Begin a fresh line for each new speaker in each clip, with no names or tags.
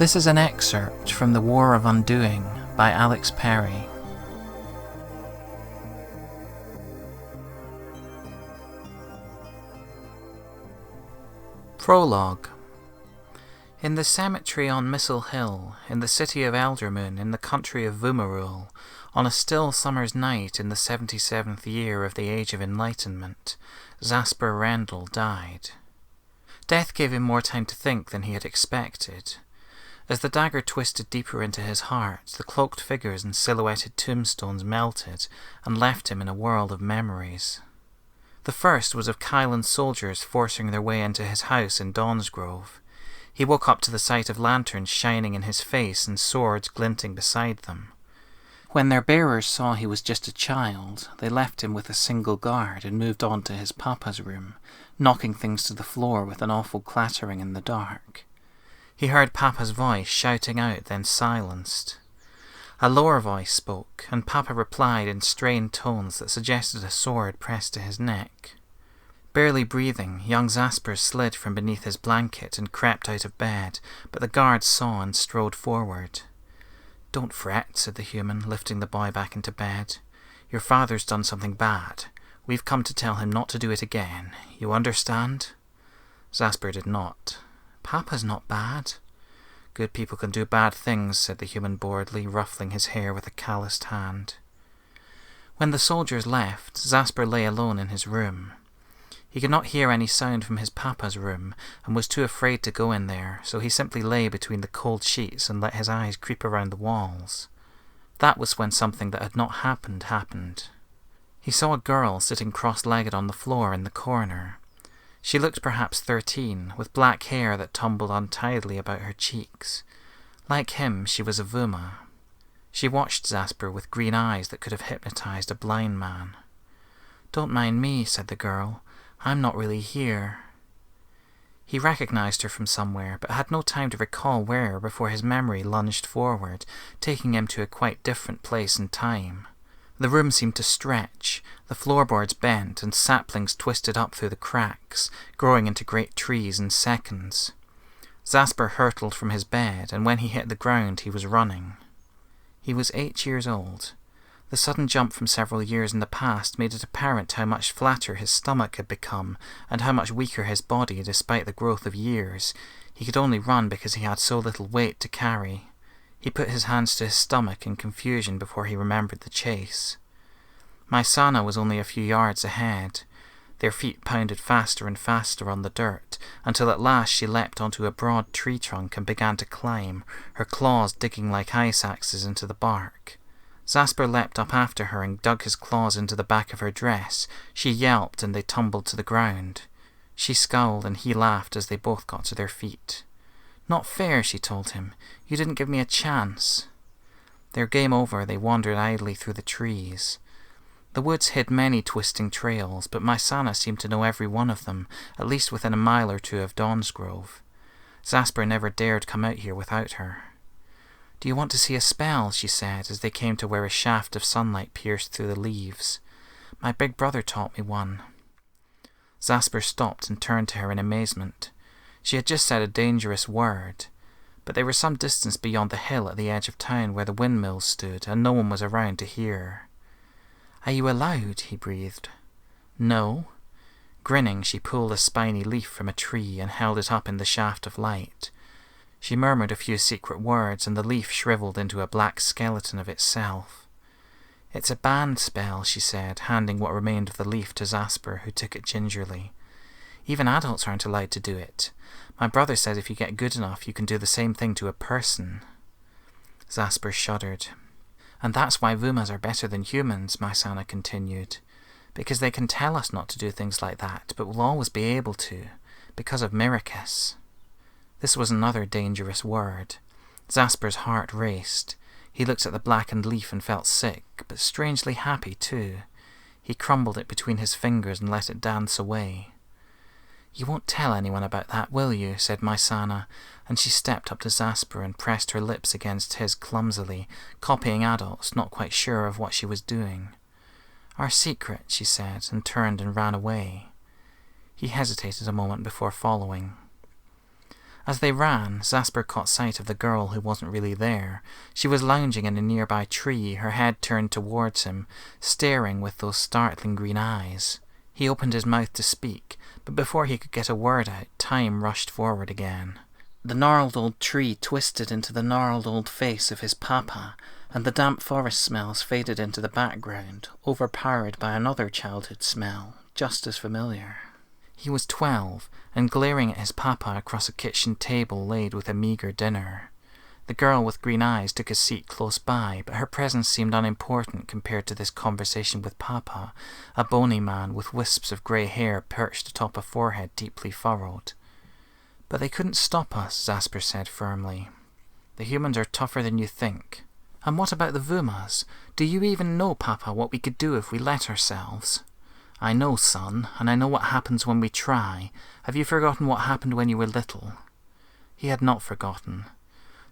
This is an excerpt from The War of Undoing by Alex Perry. Prologue. In the cemetery on Missile Hill, in the city of Eldermoon, in the country of Vumarul, on a still summer's night in the 77th year of the Age of Enlightenment, Zasper Rendell died. Death gave him more time to think than he had expected. As the dagger twisted deeper into his heart, the cloaked figures and silhouetted tombstones melted and left him in a world of memories. The first was of Kylan's soldiers forcing their way into his house in Dawnsgrove. He woke up to the sight of lanterns shining in his face and swords glinting beside them. When their bearers saw he was just a child, they left him with a single guard and moved on to his papa's room, knocking things to the floor with an awful clattering in the dark. He heard Papa's voice shouting out, then silenced. A lower voice spoke, and Papa replied in strained tones that suggested a sword pressed to his neck. Barely breathing, young Zasper slid from beneath his blanket and crept out of bed, but the guard saw and strode forward. "Don't fret," said the human, lifting the boy back into bed. "Your father's done something bad. We've come to tell him not to do it again. You understand?" Zasper did not. "Papa's not bad." "Good people can do bad things," said the human boredly, ruffling his hair with a calloused hand. When the soldiers left, Zasper lay alone in his room. He could not hear any sound from his papa's room, and was too afraid to go in there, so he simply lay between the cold sheets and let his eyes creep around the walls. That was when something that had not happened. He saw a girl sitting cross-legged on the floor in the corner. She looked perhaps 13, with black hair that tumbled untidily about her cheeks. Like him, she was a Vuma. She watched Zasper with green eyes that could have hypnotized a blind man. "Don't mind me," said the girl. "I'm not really here." He recognized her from somewhere, but had no time to recall where before his memory lunged forward, taking him to a quite different place and time. The room seemed to stretch, the floorboards bent and saplings twisted up through the cracks, growing into great trees in seconds. Zasper hurtled from his bed, and when he hit the ground he was running. He was 8 years old. The sudden jump from several years in the past made it apparent how much flatter his stomach had become, and how much weaker his body despite the growth of years. He could only run because he had so little weight to carry. He put his hands to his stomach in confusion before he remembered the chase. Maisana was only a few yards ahead. Their feet pounded faster and faster on the dirt, until at last she leapt onto a broad tree trunk and began to climb, her claws digging like ice axes into the bark. Zasper leapt up after her and dug his claws into the back of her dress. She yelped and they tumbled to the ground. She scowled and he laughed as they both got to their feet. "Not fair," she told him. "You didn't give me a chance." Their game over, they wandered idly through the trees. The woods hid many twisting trails, but Maisana seemed to know every one of them, at least within a mile or two of Dawnsgrove. Zasper never dared come out here without her. "Do you want to see a spell?" she said, as they came to where a shaft of sunlight pierced through the leaves. "My big brother taught me one." Zasper stopped and turned to her in amazement. She had just said a dangerous word, but they were some distance beyond the hill at the edge of town where the windmills stood, and no one was around to hear. "Are you allowed?" he breathed. "No." Grinning, she pulled a spiny leaf from a tree and held it up in the shaft of light. She murmured a few secret words, and the leaf shriveled into a black skeleton of itself. "It's a banned spell," she said, handing what remained of the leaf to Zasper, who took it gingerly. "Even adults aren't allowed to do it. My brother says if you get good enough, you can do the same thing to a person." Zasper shuddered. "And that's why Vumas are better than humans," Maisana continued. "Because they can tell us not to do things like that, but will always be able to, because of Mirakus." This was another dangerous word. Zasper's heart raced. He looked at the blackened leaf and felt sick, but strangely happy too. He crumbled it between his fingers and let it dance away. "You won't tell anyone about that, will you?" said Maisana, and she stepped up to Zasper and pressed her lips against his clumsily, copying adults, not quite sure of what she was doing. "Our secret," she said, and turned and ran away. He hesitated a moment before following. As they ran, Zasper caught sight of the girl who wasn't really there. She was lounging in a nearby tree, her head turned towards him, staring with those startling green eyes. He opened his mouth to speak, but before he could get a word out, time rushed forward again. The gnarled old tree twisted into the gnarled old face of his papa, and the damp forest smells faded into the background, overpowered by another childhood smell, just as familiar. He was 12, and glaring at his papa across a kitchen table laid with a meagre dinner. The girl with green eyes took a seat close by, but her presence seemed unimportant compared to this conversation with papa, a bony man with wisps of grey hair perched atop a forehead deeply furrowed. "But they couldn't stop us," Zasper said firmly. "The humans are tougher than you think. And what about the Vumas? Do you even know, papa, what we could do if we let ourselves?" "I know, son, and I know what happens when we try. Have you forgotten what happened when you were little?" He had not forgotten.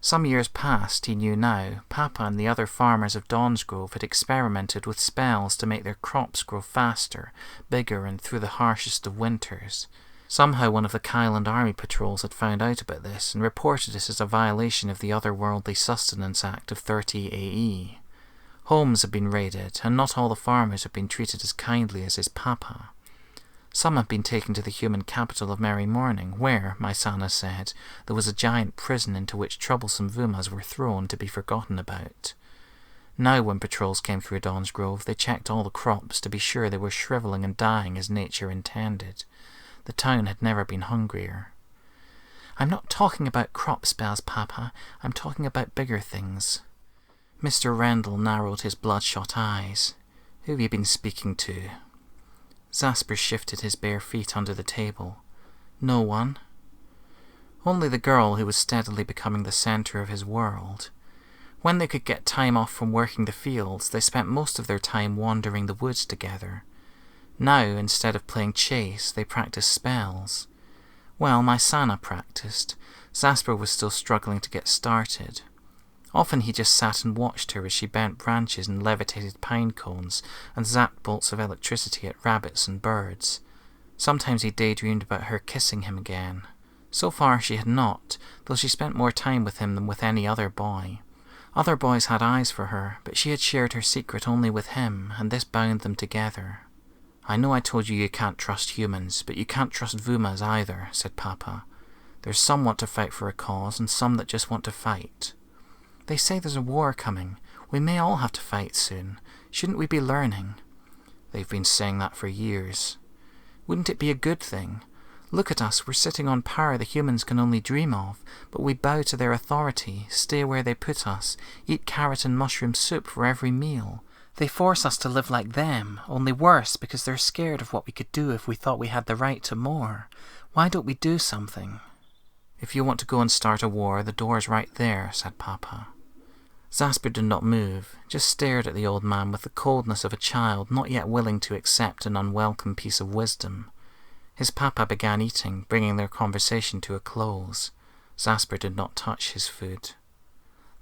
Some years past, he knew now, papa and the other farmers of Dawnsgrove had experimented with spells to make their crops grow faster, bigger, and through the harshest of winters. Somehow one of the Kyland army patrols had found out about this and reported it as a violation of the Otherworldly Sustenance Act of 30 AE. Homes had been raided, and not all the farmers had been treated as kindly as his papa. Some had been taken to the human capital of Merry Morning, where, my Sana said, there was a giant prison into which troublesome Vumas were thrown to be forgotten about. Now when patrols came through Dawnsgrove, they checked all the crops to be sure they were shrivelling and dying as nature intended. The town had never been hungrier. "I'm not talking about crop spells, papa. I'm talking about bigger things." Mr. Rendell narrowed his bloodshot eyes. "Who have you been speaking to?" Zasper shifted his bare feet under the table. "No one." Only the girl who was steadily becoming the centre of his world. When they could get time off from working the fields, they spent most of their time wandering the woods together. Now, instead of playing chase, they practiced spells. Well, my Sana practiced. Zasper was still struggling to get started. Often he just sat and watched her as she bent branches and levitated pine cones and zapped bolts of electricity at rabbits and birds. Sometimes he daydreamed about her kissing him again. So far she had not, though she spent more time with him than with any other boy. Other boys had eyes for her, but she had shared her secret only with him, and this bound them together. "I know I told you you can't trust humans, but you can't trust Vumas either," said Papa. "There's some want to fight for a cause, and some that just want to fight. They say there's a war coming. We may all have to fight soon. Shouldn't we be learning?" "They've been saying that for years." "Wouldn't it be a good thing? Look at us, we're sitting on power the humans can only dream of, but we bow to their authority, stay where they put us, eat carrot and mushroom soup for every meal. They force us to live like them, only worse because they're scared of what we could do if we thought we had the right to more. Why don't we do something?" "If you want to go and start a war, the door's right there," said Papa. Zasper did not move, just stared at the old man with the coldness of a child not yet willing to accept an unwelcome piece of wisdom. His papa began eating, bringing their conversation to a close. Zasper did not touch his food.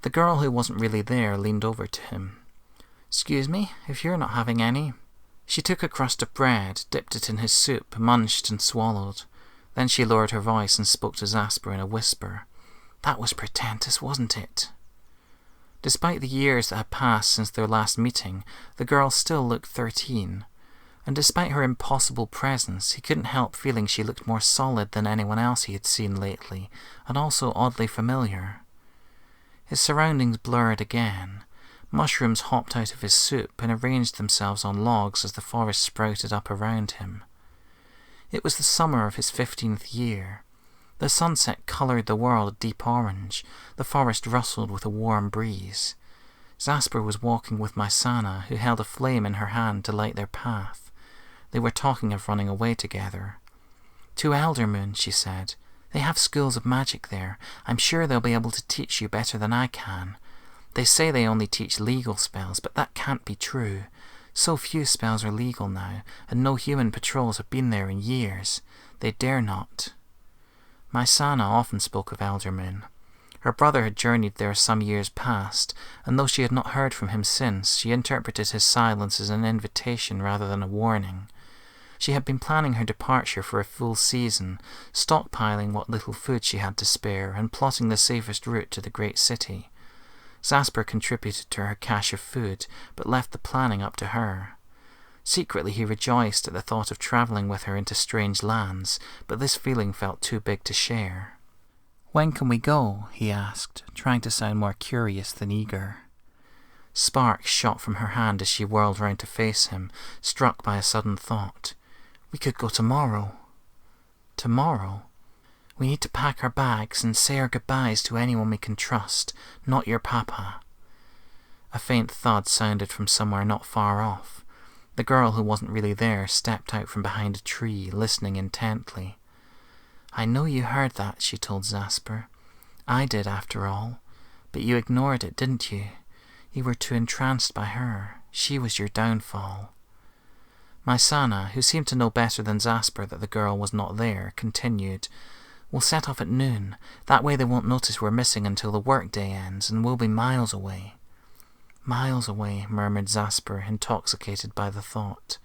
The girl who wasn't really there leaned over to him. "Excuse me, if you're not having any." She took a crust of bread, dipped it in his soup, munched and swallowed. Then she lowered her voice and spoke to Zasper in a whisper. "That was portentous, wasn't it?" Despite the years that had passed since their last meeting, the girl still looked 13. And despite her impossible presence, he couldn't help feeling she looked more solid than anyone else he had seen lately, and also oddly familiar. His surroundings blurred again. Mushrooms hopped out of his soup and arranged themselves on logs as the forest sprouted up around him. It was the summer of his 15th year. The sunset coloured the world a deep orange. The forest rustled with a warm breeze. Zasper was walking with my Sana, who held a flame in her hand to light their path. They were talking of running away together. "To Eldermoon," she said. "They have schools of magic there. I'm sure they'll be able to teach you better than I can. They say they only teach legal spells, but that can't be true. So few spells are legal now, and no human patrols have been there in years. They dare not." My Sana often spoke of Eldermoon. Her brother had journeyed there some years past, and though she had not heard from him since, she interpreted his silence as an invitation rather than a warning. She had been planning her departure for a full season, stockpiling what little food she had to spare, and plotting the safest route to the great city. Zasper contributed to her cache of food, but left the planning up to her. Secretly he rejoiced at the thought of travelling with her into strange lands, but this feeling felt too big to share. "When can we go?" he asked, trying to sound more curious than eager. Sparks shot from her hand as she whirled round to face him, struck by a sudden thought. "We could go tomorrow." "Tomorrow? We need to pack our bags and say our goodbyes to anyone we can trust, not your papa." A faint thud sounded from somewhere not far off. The girl who wasn't really there stepped out from behind a tree, listening intently. "I know you heard that," she told Zasper. "I did, after all. But you ignored it, didn't you? You were too entranced by her. She was your downfall." Maisana, who seemed to know better than Zasper that the girl was not there, continued, "We'll set off at noon. That way they won't notice we're missing until the workday ends, and we'll be miles away." "Miles away," murmured Zasper, intoxicated by the thought.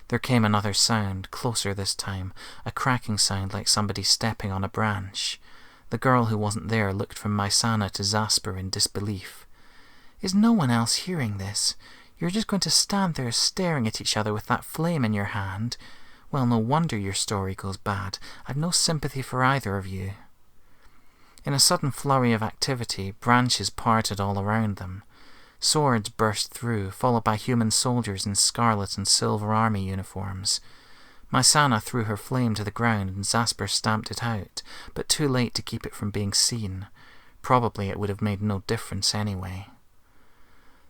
There came another sound, closer this time, a cracking sound like somebody stepping on a branch. The girl who wasn't there looked from Maisana to Zasper in disbelief. "Is no one else hearing this? You're just going to stand there staring at each other with that flame in your hand? Well, no wonder your story goes bad. I've no sympathy for either of you." In a sudden flurry of activity, branches parted all around them. Swords burst through, followed by human soldiers in scarlet and silver army uniforms. Maisana threw her flame to the ground and Zasper stamped it out, but too late to keep it from being seen. Probably it would have made no difference anyway.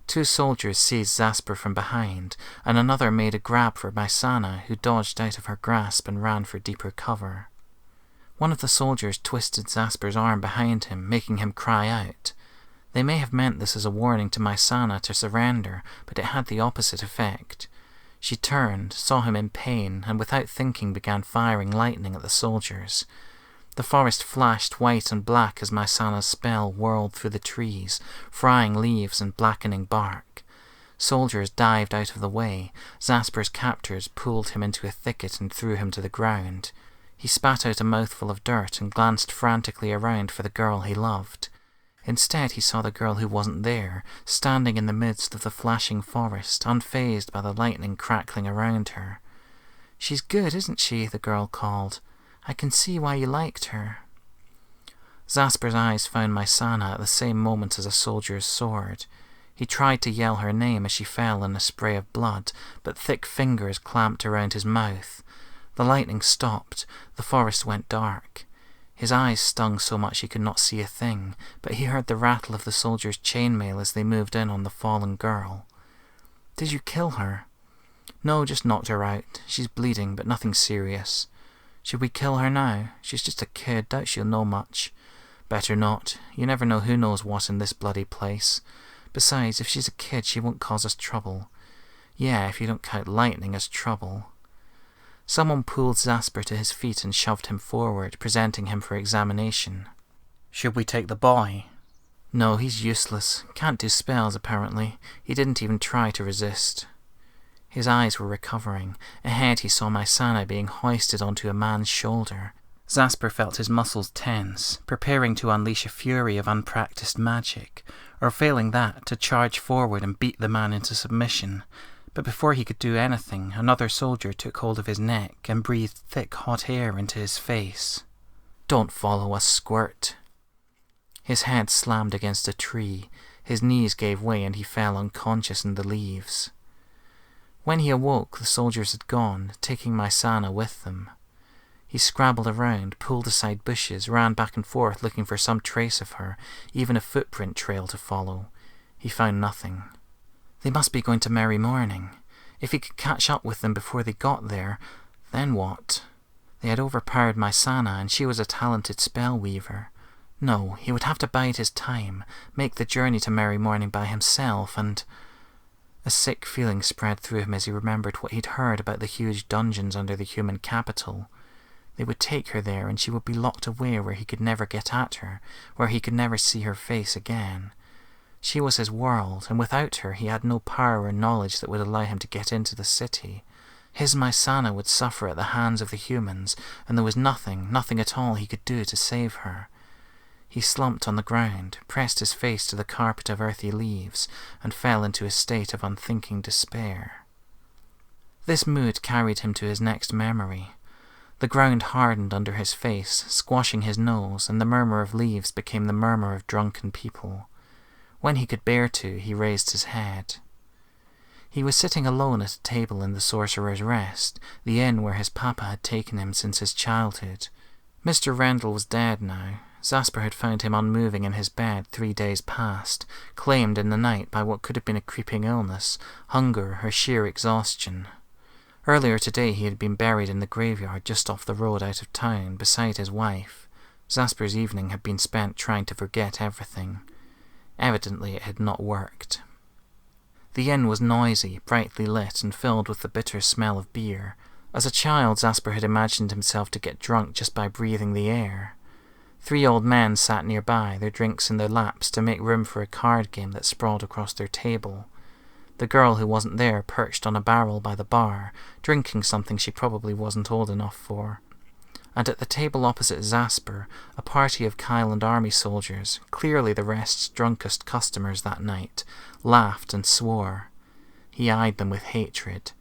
Two soldiers seized Zasper from behind, and another made a grab for Maisana, who dodged out of her grasp and ran for deeper cover. One of the soldiers twisted Zasper's arm behind him, making him cry out. They may have meant this as a warning to Maisana to surrender, but it had the opposite effect. She turned, saw him in pain, and without thinking began firing lightning at the soldiers. The forest flashed white and black as Maisana's spell whirled through the trees, frying leaves and blackening bark. Soldiers dived out of the way. Zasper's captors pulled him into a thicket and threw him to the ground. He spat out a mouthful of dirt and glanced frantically around for the girl he loved. Instead he saw the girl who wasn't there, standing in the midst of the flashing forest, unfazed by the lightning crackling around her. "She's good, isn't she?" the girl called. "I can see why you liked her." Zasper's eyes found Maisana at the same moment as a soldier's sword. He tried to yell her name as she fell in a spray of blood, but thick fingers clamped around his mouth. The lightning stopped. The forest went dark. His eyes stung so much he could not see a thing, but he heard the rattle of the soldiers' chainmail as they moved in on the fallen girl. "Did you kill her?" "No, just knocked her out. She's bleeding, but nothing serious." "Should we kill her now? She's just a kid, doubt she'll know much." "Better not. You never know who knows what in this bloody place. Besides, if she's a kid, she won't cause us trouble." "Yeah, if you don't count lightning as trouble." Someone pulled Zasper to his feet and shoved him forward, presenting him for examination. "Should we take the boy?" "No, he's useless. Can't do spells, apparently. He didn't even try to resist." His eyes were recovering. Ahead he saw Maisana being hoisted onto a man's shoulder. Zasper felt his muscles tense, preparing to unleash a fury of unpracticed magic, or failing that, to charge forward and beat the man into submission. But before he could do anything, another soldier took hold of his neck and breathed thick hot air into his face. "Don't follow us, Squirt." His head slammed against a tree. His knees gave way and he fell unconscious in the leaves. When he awoke, the soldiers had gone, taking Maisana with them. He scrabbled around, pulled aside bushes, ran back and forth looking for some trace of her, even a footprint trail to follow. He found nothing. They must be going to Merry Morning. If he could catch up with them before they got there, then what? They had overpowered Maisana, and she was a talented spell weaver. No, he would have to bide his time, make the journey to Merry Morning by himself, and... A sick feeling spread through him as he remembered what he'd heard about the huge dungeons under the human capital. They would take her there, and she would be locked away where he could never get at her, where he could never see her face again. She was his world, and without her he had no power or knowledge that would allow him to get into the city. His Maisana would suffer at the hands of the humans, and there was nothing at all he could do to save her. He slumped on the ground, pressed his face to the carpet of earthy leaves, and fell into a state of unthinking despair. This mood carried him to his next memory. The ground hardened under his face, squashing his nose, and the murmur of leaves became the murmur of drunken people. When he could bear to, he raised his head. He was sitting alone at a table in the Sorcerer's Rest, the inn where his papa had taken him since his childhood. Mr. Rendell was dead now. Zasper had found him unmoving in his bed 3 days past, claimed in the night by what could have been a creeping illness, hunger, or sheer exhaustion. Earlier today he had been buried in the graveyard just off the road out of town, beside his wife. Zasper's evening had been spent trying to forget everything. Evidently it had not worked. The inn was noisy, brightly lit, and filled with the bitter smell of beer. As a child, Zasper had imagined himself to get drunk just by breathing the air. 3 old men sat nearby, their drinks in their laps, to make room for a card game that sprawled across their table. The girl who wasn't there perched on a barrel by the bar, drinking something she probably wasn't old enough for. And at the table opposite Zasper, a party of Kyland army soldiers, clearly the Rest's drunkest customers that night, laughed and swore. He eyed them with hatred.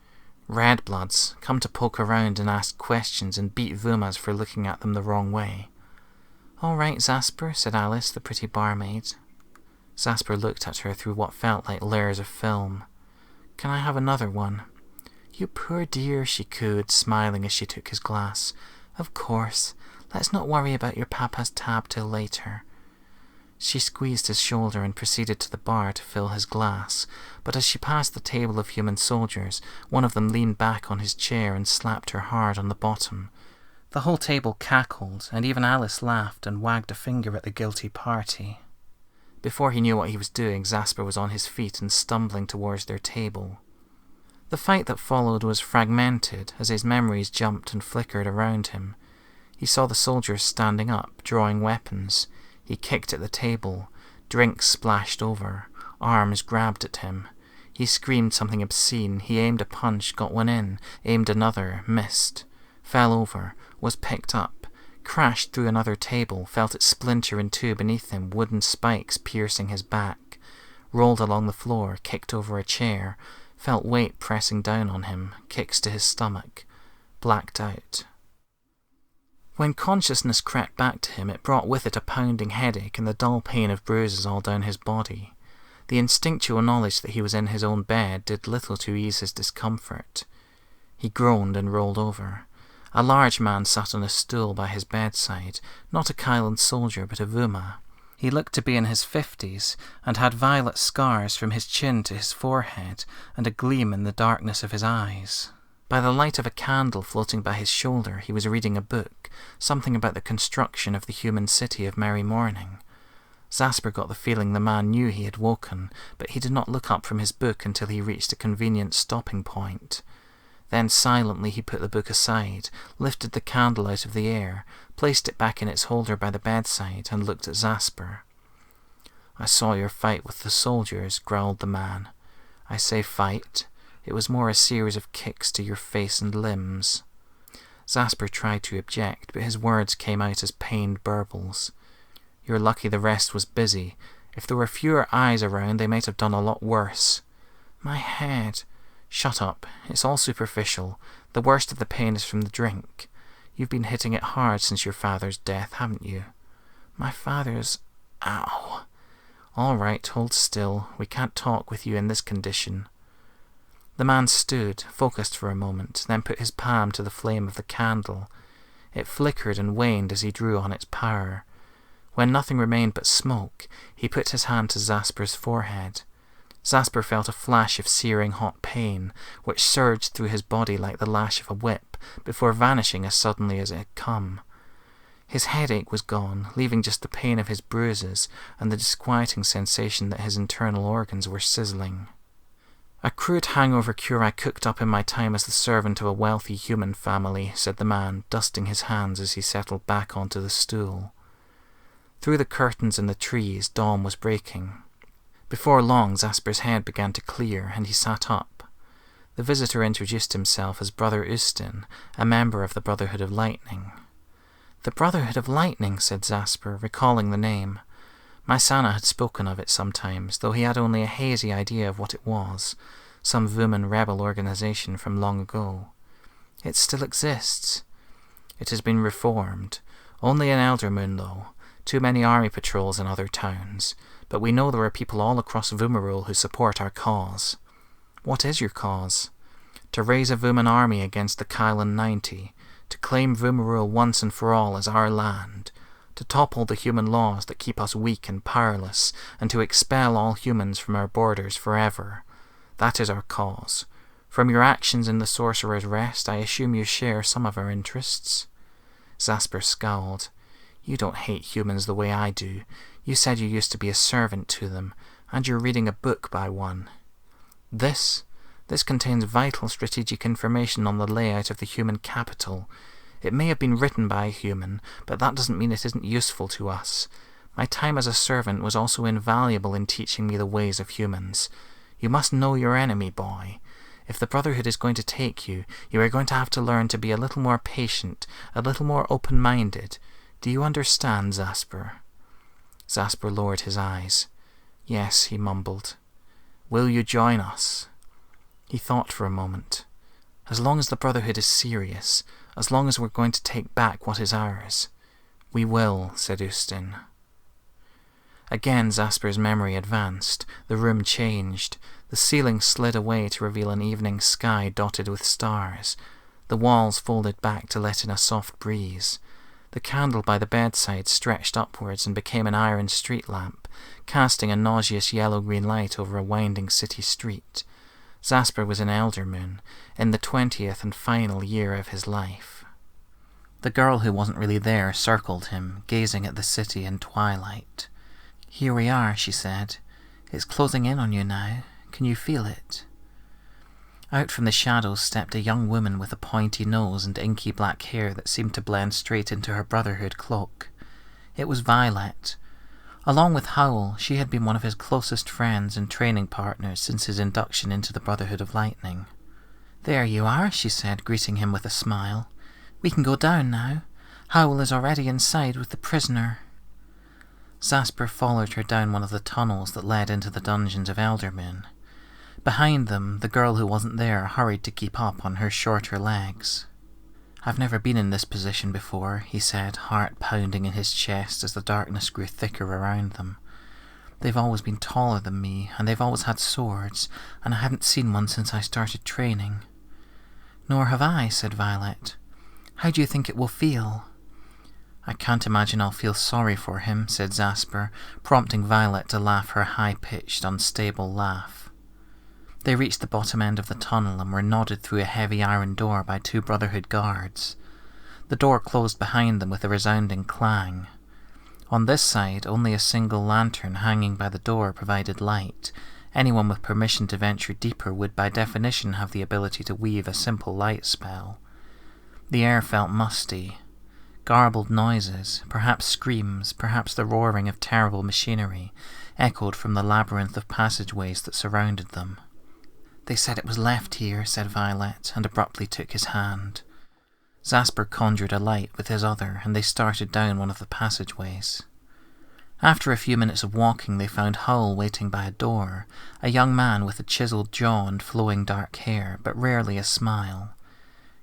Redbloods, come to poke around and ask questions and beat Vumas for looking at them the wrong way. "All right, Zasper," said Alice, the pretty barmaid. Zasper looked at her through what felt like layers of film. "Can I have another one?" "You poor dear," she cooed, smiling as she took his glass. "Of course. Let's not worry about your papa's tab till later." She squeezed his shoulder and proceeded to the bar to fill his glass, but as she passed the table of human soldiers, one of them leaned back on his chair and slapped her hard on the bottom. The whole table cackled, and even Alice laughed and wagged a finger at the guilty party. Before he knew what he was doing, Zasper was on his feet and stumbling towards their table. The fight that followed was fragmented as his memories jumped and flickered around him. He saw the soldiers standing up, drawing weapons. He kicked at the table. Drinks splashed over. Arms grabbed at him. He screamed something obscene. He aimed a punch, got one in, aimed another, missed. Fell over, was picked up, crashed through another table, felt it splinter in two beneath him, wooden spikes piercing his back, rolled along the floor, kicked over a chair, felt weight pressing down on him, kicks to his stomach, blacked out. When consciousness crept back to him, it brought with it a pounding headache and the dull pain of bruises all down his body. The instinctual knowledge that he was in his own bed did little to ease his discomfort. He groaned and rolled over. A large man sat on a stool by his bedside, not a Kyland soldier but a Vuma. He looked to be in his 50s, and had violet scars from his chin to his forehead, and a gleam in the darkness of his eyes. By the light of a candle floating by his shoulder, he was reading a book, something about the construction of the human city of Merry Morning. Zasper got the feeling the man knew he had woken, but he did not look up from his book until he reached a convenient stopping point. Then silently he put the book aside, lifted the candle out of the air, placed it back in its holder by the bedside, and looked at Zasper. "I saw your fight with the soldiers," growled the man. "I say fight. It was more a series of kicks to your face and limbs." Zasper tried to object, but his words came out as pained burbles. "You're lucky the rest was busy. If there were fewer eyes around, they might have done a lot worse." "My head." "Shut up. It's all superficial. The worst of the pain is from the drink. You've been hitting it hard since your father's death, haven't you?" "My father's... Ow." "All right, hold still. We can't talk with you in this condition." The man stood, focused for a moment, then put his palm to the flame of the candle. It flickered and waned as he drew on its power. When nothing remained but smoke, he put his hand to Zasper's forehead. Zasper felt a flash of searing hot pain, which surged through his body like the lash of a whip, before vanishing as suddenly as it had come. His headache was gone, leaving just the pain of his bruises and the disquieting sensation that his internal organs were sizzling. "A crude hangover cure I cooked up in my time as the servant of a wealthy human family," said the man, dusting his hands as he settled back onto the stool. Through the curtains and the trees, dawn was breaking. Before long, Zasper's head began to clear, and he sat up. The visitor introduced himself as Brother Ustin, a member of the Brotherhood of Lightning. "The Brotherhood of Lightning," said Zasper, recalling the name. Maisana had spoken of it sometimes, though he had only a hazy idea of what it was, some Vuman rebel organization from long ago. "It still exists." "It has been reformed. Only in Eldermoon, though. Too many army patrols in other towns. But we know there are people all across Vumarul who support our cause." "What is your cause?" "To raise a Vuman army against the Kylan 90, to claim Vumarul once and for all as our land, to topple the human laws that keep us weak and powerless, and to expel all humans from our borders forever. That is our cause. From your actions in the Sorcerer's Rest, I assume you share some of our interests." Zasper scowled. "You don't hate humans the way I do. You said you used to be a servant to them, and you're reading a book by one. This contains vital strategic information on the layout of the human capital. It may have been written by a human, but that doesn't mean it isn't useful to us. My time as a servant was also invaluable in teaching me the ways of humans. You must know your enemy, boy. If the Brotherhood is going to take you, you are going to have to learn to be a little more patient, a little more open-minded. Do you understand, Zasper?" Zasper lowered his eyes. "Yes," he mumbled. "Will you join us?" He thought for a moment. "As long as the Brotherhood is serious, as long as we're going to take back what is ours." "We will," said Ustin. Again Zasper's memory advanced. The room changed. The ceiling slid away to reveal an evening sky dotted with stars. The walls folded back to let in a soft breeze. The candle by the bedside stretched upwards and became an iron street lamp, casting a nauseous yellow-green light over a winding city street. Zasper was in Eldermoon, in the 20th and final year of his life. The girl who wasn't really there circled him, gazing at the city in twilight. "Here we are," she said. "It's closing in on you now. Can you feel it?" Out from the shadows stepped a young woman with a pointy nose and inky black hair that seemed to blend straight into her Brotherhood cloak. It was Violet. Along with Howl, she had been one of his closest friends and training partners since his induction into the Brotherhood of Lightning. "There you are," she said, greeting him with a smile. "We can go down now. Howl is already inside with the prisoner." Zasper followed her down one of the tunnels that led into the dungeons of Eldermoon. Behind them, the girl who wasn't there hurried to keep up on her shorter legs. "I've never been in this position before," he said, heart pounding in his chest as the darkness grew thicker around them. "They've always been taller than me, and they've always had swords, and I haven't seen one since I started training." "Nor have I," said Violet. "How do you think it will feel?" "I can't imagine I'll feel sorry for him," said Zasper, prompting Violet to laugh her high-pitched, unstable laugh. They reached the bottom end of the tunnel and were nodded through a heavy iron door by 2 Brotherhood guards. The door closed behind them with a resounding clang. On this side, only a single lantern hanging by the door provided light. Anyone with permission to venture deeper would by definition have the ability to weave a simple light spell. The air felt musty. Garbled noises, perhaps screams, perhaps the roaring of terrible machinery, echoed from the labyrinth of passageways that surrounded them. "They said it was left here," said Violet, and abruptly took his hand. Zasper conjured a light with his other, and they started down one of the passageways. After a few minutes of walking, they found Hull waiting by a door, a young man with a chiselled jaw and flowing dark hair, but rarely a smile.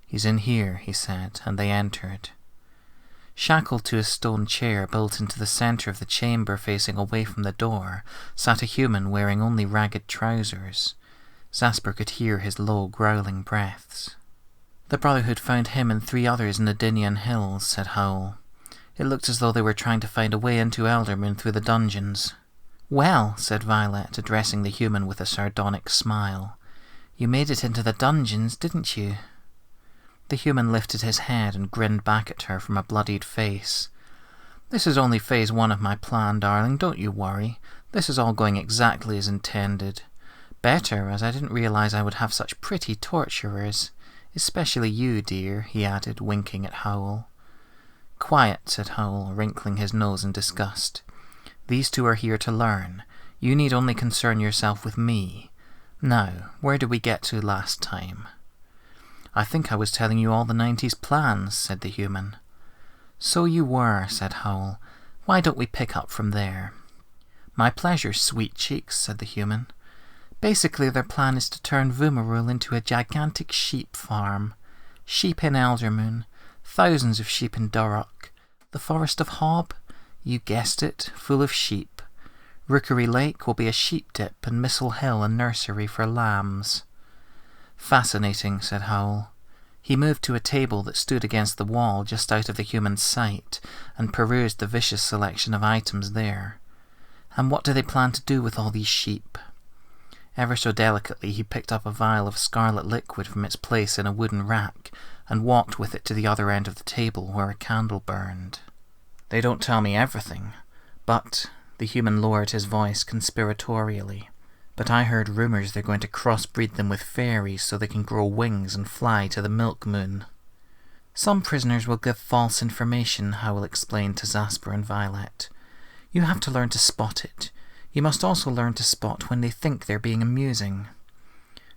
"He's in here," he said, and they entered. Shackled to a stone chair built into the centre of the chamber facing away from the door, sat a human wearing only ragged trousers. Zasper could hear his low, growling breaths. "The Brotherhood found him and 3 others in the Dinian Hills," said Howl. "It looked as though they were trying to find a way into Eldermoon through the dungeons." "Well," said Violet, addressing the human with a sardonic smile, "you made it into the dungeons, didn't you?" The human lifted his head and grinned back at her from a bloodied face. "This is only phase 1 of my plan, darling, don't you worry. This is all going exactly as intended. Better, as I didn't realize I would have such pretty torturers. Especially you, dear," he added, winking at Howl. "Quiet," said Howl, wrinkling his nose in disgust. "These 2 are here to learn. You need only concern yourself with me. Now, where did we get to last time? I think I was telling you all the 90s plans, said the human. So you were, said Howl. Why don't we pick up from there? My pleasure, sweet cheeks, said the human. Basically, their plan is to turn Voomerul into a gigantic sheep farm. Sheep in Aldermoon, thousands of sheep in Durrock. The Forest of Hob? You guessed it, full of sheep. Rookery Lake will be a sheep dip and Missile Hill a nursery for lambs. Fascinating, said Howl. He moved to a table that stood against the wall just out of the human's sight and perused the vicious selection of items there. And what do they plan to do with all these sheep? Ever so delicately he picked up a vial of scarlet liquid from its place in a wooden rack and walked with it to the other end of the table where a candle burned. They don't tell me everything, but... The human lowered his voice conspiratorially. But I heard rumours they're going to crossbreed them with fairies so they can grow wings and fly to the Milk Moon. Some prisoners will give false information, Howl explained to Zasper and Violet. You have to learn to spot it. You must also learn to spot when they think they're being amusing.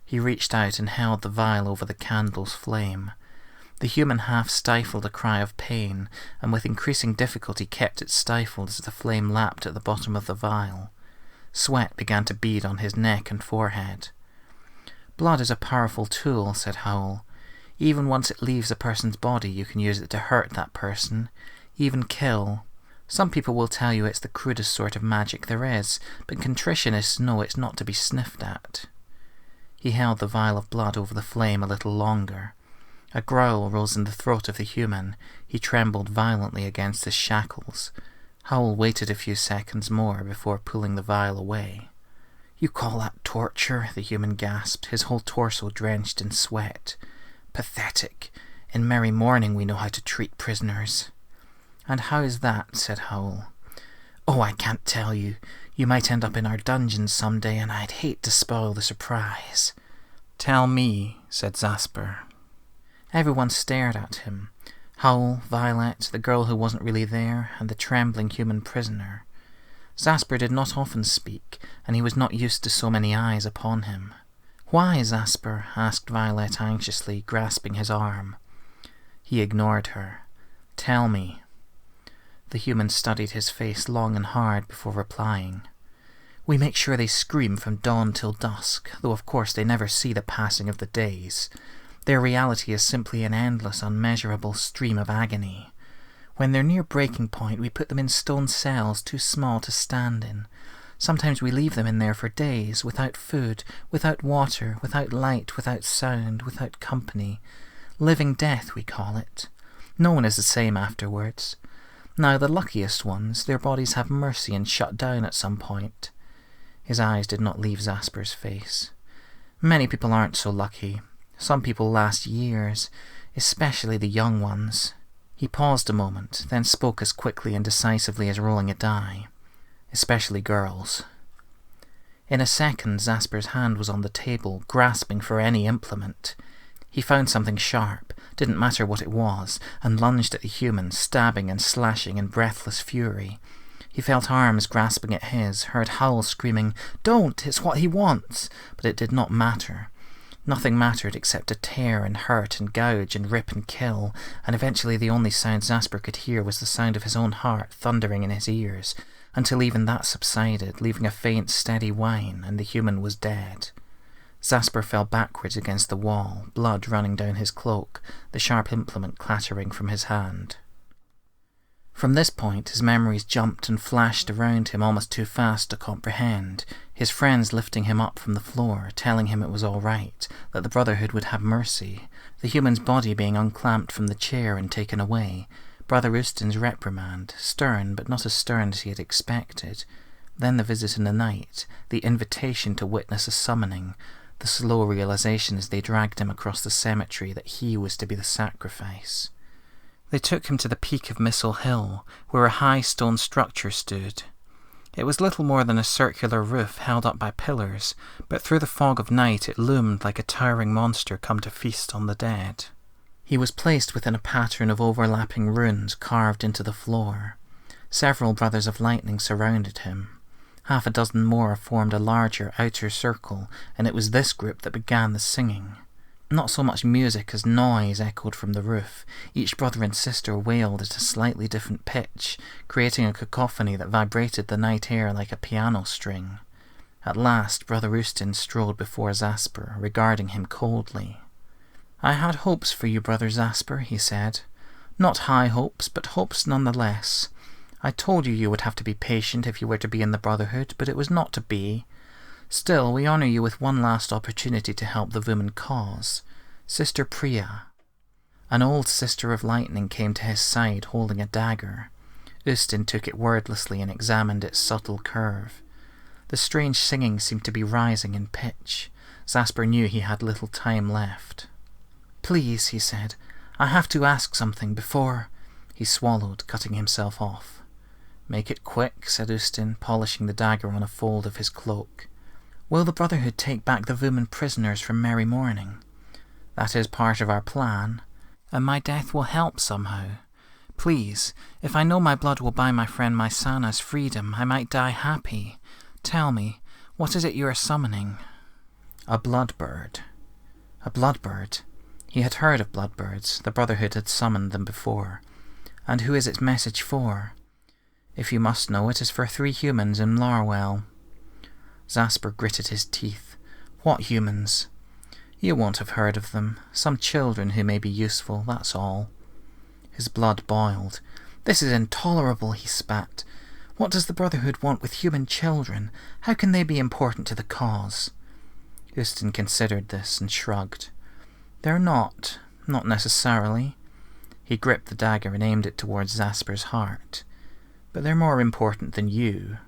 He reached out and held the vial over the candle's flame. The human half stifled a cry of pain, and with increasing difficulty kept it stifled as the flame lapped at the bottom of the vial. Sweat began to bead on his neck and forehead. Blood is a powerful tool, said Howl. Even once it leaves a person's body, you can use it to hurt that person, even kill. Some people will tell you it's the crudest sort of magic there is, but contritionists know it's not to be sniffed at. He held the vial of blood over the flame a little longer. A growl rose in the throat of the human. He trembled violently against his shackles. Howl waited a few seconds more before pulling the vial away. You call that torture? The human gasped, his whole torso drenched in sweat. Pathetic. In merry morning we know how to treat prisoners. And how is that? Said Howl. Oh, I can't tell you. You might end up in our dungeons some day, and I'd hate to spoil the surprise. Tell me, said Zasper. Everyone stared at him. Howl, Violet, the girl who wasn't really there, and the trembling human prisoner. Zasper did not often speak, and he was not used to so many eyes upon him. Why, Zasper? Asked Violet anxiously, grasping his arm. He ignored her. Tell me. The human studied his face long and hard before replying. We make sure they scream from dawn till dusk, though of course they never see the passing of the days. Their reality is simply an endless, unmeasurable stream of agony. When they're near breaking point, we put them in stone cells too small to stand in. Sometimes we leave them in there for days, without food, without water, without light, without sound, without company. Living death, we call it. No one is the same afterwards. Now, the luckiest ones, their bodies have mercy and shut down at some point. His eyes did not leave Zasper's face. Many people aren't so lucky. Some people last years, especially the young ones. He paused a moment, then spoke as quickly and decisively as rolling a die. Especially girls. In a second, Zasper's hand was on the table, grasping for any implement. He found something sharp, didn't matter what it was, and lunged at the human, stabbing and slashing in breathless fury. He felt arms grasping at his, heard Howl screaming, "Don't! It's what he wants!" But it did not matter. Nothing mattered except to tear and hurt and gouge and rip and kill, and eventually the only sound Zasper could hear was the sound of his own heart thundering in his ears, until even that subsided, leaving a faint, steady whine, and the human was dead. Zasper fell backwards against the wall, blood running down his cloak, the sharp implement clattering from his hand. From this point, his memories jumped and flashed around him almost too fast to comprehend, his friends lifting him up from the floor, telling him it was all right, that the Brotherhood would have mercy, the human's body being unclamped from the chair and taken away, Brother Ustin's reprimand, stern but not as stern as he had expected, then the visit in the night, the invitation to witness a summoning, the slow realization as they dragged him across the cemetery that he was to be the sacrifice. They took him to the peak of Missile Hill, where a high stone structure stood. It was little more than a circular roof held up by pillars, but through the fog of night it loomed like a towering monster come to feast on the dead. He was placed within a pattern of overlapping runes carved into the floor. Several Brothers of Lightning surrounded him. Half a dozen more formed a larger outer circle, and it was this group that began the singing. Not so much music as noise echoed from the roof. Each brother and sister wailed at a slightly different pitch, creating a cacophony that vibrated the night air like a piano string. At last, Brother Ustin strode before Zasper, regarding him coldly. "I had hopes for you, Brother Zasper," he said. "Not high hopes, but hopes nonetheless. I told you you would have to be patient if you were to be in the Brotherhood, but it was not to be. Still, we honour you with one last opportunity to help the Vuman cause. Sister Priya." An old Sister of Lightning came to his side holding a dagger. Ustin took it wordlessly and examined its subtle curve. The strange singing seemed to be rising in pitch. Zasper knew he had little time left. "Please," he said, "I have to ask something before—" He swallowed, cutting himself off. "Make it quick," said Ustin, polishing the dagger on a fold of his cloak. "Will the Brotherhood take back the Vuman prisoners from Merry Morning?" "That is part of our plan." "And my death will help somehow. Please, if I know my blood will buy my friend Mysana's freedom, I might die happy. Tell me, what is it you are summoning?" "A bloodbird." A bloodbird? He had heard of bloodbirds. The Brotherhood had summoned them before. "And who is its message for?" "If you must know, it is for 3 humans in Larwell." Zasper gritted his teeth. "What humans?" "You won't have heard of them. Some children who may be useful, that's all." His blood boiled. "This is intolerable," he spat. "What does the Brotherhood want with human children? How can they be important to the cause?" Ustin considered this and shrugged. "They're not necessarily." He gripped the dagger and aimed it towards Zasper's heart. "But they're more important than you."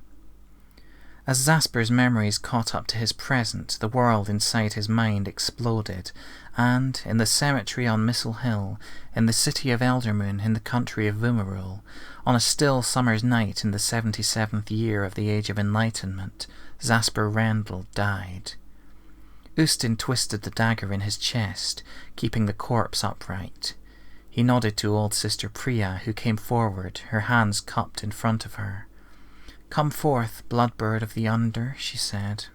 As Zasper's memories caught up to his present, the world inside his mind exploded, and, in the cemetery on Missile Hill, in the city of Eldermoon, in the country of Vumarul, on a still summer's night in the 77th year of the Age of Enlightenment, Zasper Rendell died. Ustin twisted the dagger in his chest, keeping the corpse upright. He nodded to old Sister Priya, who came forward, her hands cupped in front of her. "Come forth, bloodbird of the Under," she said.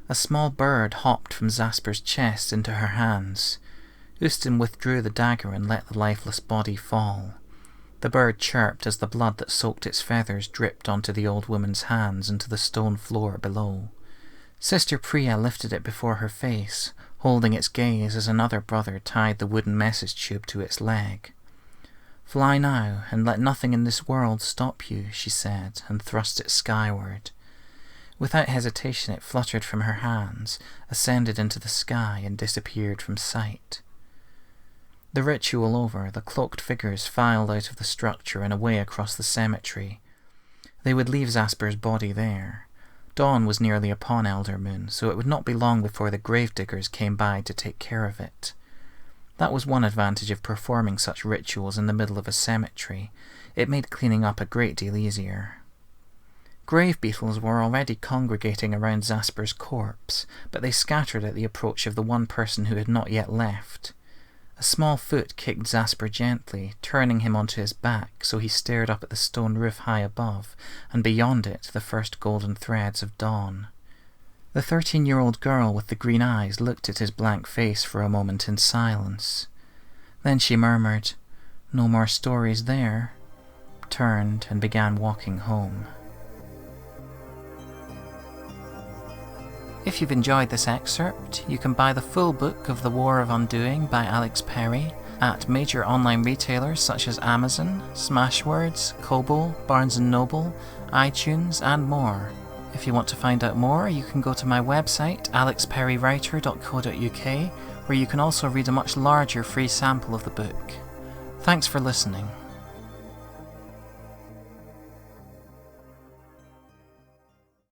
A small bird hopped from Zasper's chest into her hands. Ustin withdrew the dagger and let the lifeless body fall. The bird chirped as the blood that soaked its feathers dripped onto the old woman's hands and to the stone floor below. Sister Priya lifted it before her face, holding its gaze as another brother tied the wooden message tube to its leg. "Fly now, and let nothing in this world stop you," she said, and thrust it skyward. Without hesitation it fluttered from her hands, ascended into the sky, and disappeared from sight. The ritual over, the cloaked figures filed out of the structure and away across the cemetery. They would leave Zasper's body there. Dawn was nearly upon Eldermoon, so it would not be long before the gravediggers came by to take care of it. That was one advantage of performing such rituals in the middle of a cemetery. It made cleaning up a great deal easier. Grave beetles were already congregating around Zasper's corpse, but they scattered at the approach of the one person who had not yet left. A small foot kicked Zasper gently, turning him onto his back, so he stared up at the stone roof high above, and beyond it the first golden threads of dawn. The 13-year-old girl with the green eyes looked at his blank face for a moment in silence. Then she murmured, "No more stories there," turned and began walking home. If you've enjoyed this excerpt, you can buy the full book of The War of Undoing by Alex Perry at major online retailers such as Amazon, Smashwords, Kobo, Barnes & Noble, iTunes, and more. If you want to find out more, you can go to my website, alexperrywriter.co.uk, where you can also read a much larger free sample of the book. Thanks for listening.